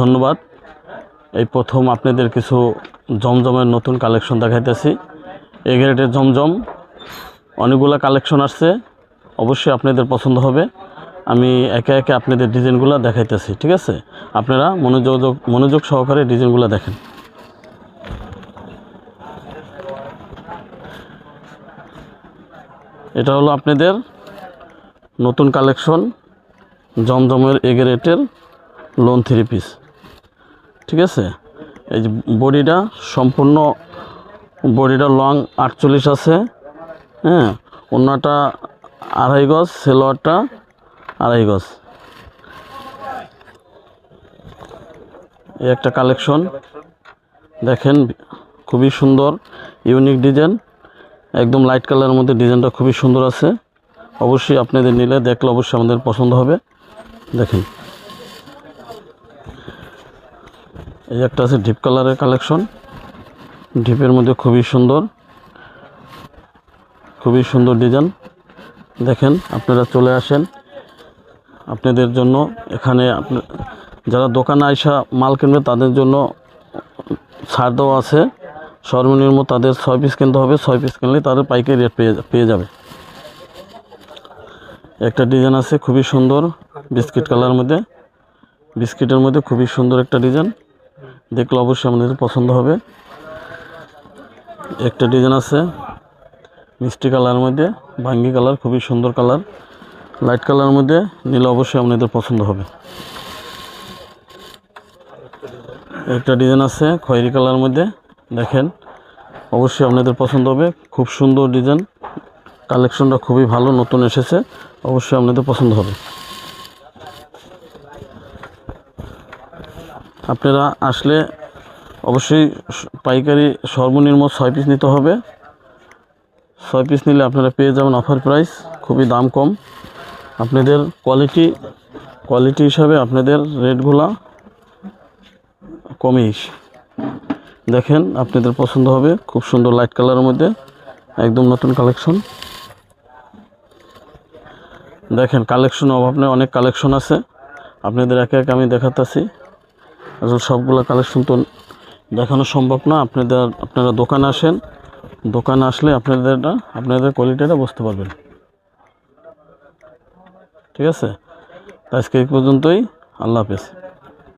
ধন্যবাদ। এই প্রথম আপনাদের কিছু জমজমের নতুন কালেকশন দেখাইতেছি। এ গ্রেডের জমজম অনেকগুলো কালেকশন আসছে, অবশ্যই আপনাদের পছন্দ হবে। আমি একে একে আপনাদের ডিজাইনগুলো দেখাইতেছি, ঠিক আছে? আপনারা মনোযোগ সহকারে ডিজাইনগুলো দেখেন। এটা হলো আপনাদের নতুন কালেকশন জমজমের এ গ্রেডের লোন 3 পিস, ঠিক আছে? এই যে বডিটা সম্পূর্ণ বডিটা লং 48 আছে, হ্যাঁ। ওন্নাটা 2.5 গজ, সেলোয়ারটা 2.5 গজ। এই একটা কালেকশন দেখেন, খুবই সুন্দর ইউনিক ডিজাইন, একদম লাইট কালারের মধ্যে ডিজাইনটা খুবই সুন্দর আছে। অবশ্যই আপনাদের নিলে দেখলে অবশ্যই আমাদের পছন্দ হবে। দেখেন, এই একটা আছে ডিপ কালারের কালেকশন, ডিপের মধ্যে খুবই সুন্দর ডিজাইন। দেখেন, আপনারা চলে আসেন, আপনাদের জন্য এখানে যারা দোকানে আইসা মাল কিনবে তাদের জন্য ছাড় দেওয়া আছে। সর্বনিম্ন তাদের 6 পিস কিনতে হবে, 6 পিস কিনলে তাদের পাইকারি রেট পেয়ে যাবে। একটা ডিজাইন আছে খুবই সুন্দর বিস্কিট কালারের মধ্যে, বিস্কিটের মধ্যে খুবই সুন্দর একটা ডিজাইন, দেখলে অবশ্যই আমাদের পছন্দ হবে। একটা ডিজাইন আছে মিষ্টি কালারের মধ্যে, ভাঙ্গি কালার, খুবই সুন্দর কালার, লাইট কালারের মধ্যে নিলে অবশ্যই আপনাদের পছন্দ হবে। একটা ডিজাইন আছে খয়েরি কালারের মধ্যে, দেখেন অবশ্যই আপনাদের পছন্দ হবে। খুব সুন্দর ডিজাইন, কালেকশনটা খুবই ভালো, নতুন এসেছে, অবশ্যই আপনাদের পছন্দ হবে। আপনারা আসলে অবশ্যই পাইকারি সর্বনিম্ন 6 পিস নিতে হবে। 6 পিস নিলে আপনারা পেয়ে যাবেন অফার প্রাইস, খুবই দাম কম। আপনাদের কোয়ালিটি হিসাবে আপনাদের রেটগুলা কমিস। দেখেন, আপনাদের পছন্দ হবে, খুব সুন্দর লাইট কালারের মধ্যে, একদম নতুন কালেকশন। দেখেন, কালেকশন অভাব নেই, অনেক কালেকশন আছে, আপনাদের একে একে আমি দেখাতেছি। আসলে সবগুলো কালেকশন তো দেখানো সম্ভব না। আপনারা দোকানে আসেন, দোকানে আসলে আপনাদের কোয়ালিটিটা বুঝতে পারবেন, ঠিক আছে? আজকে এই পর্যন্তই, আল্লাহ হাফেজ।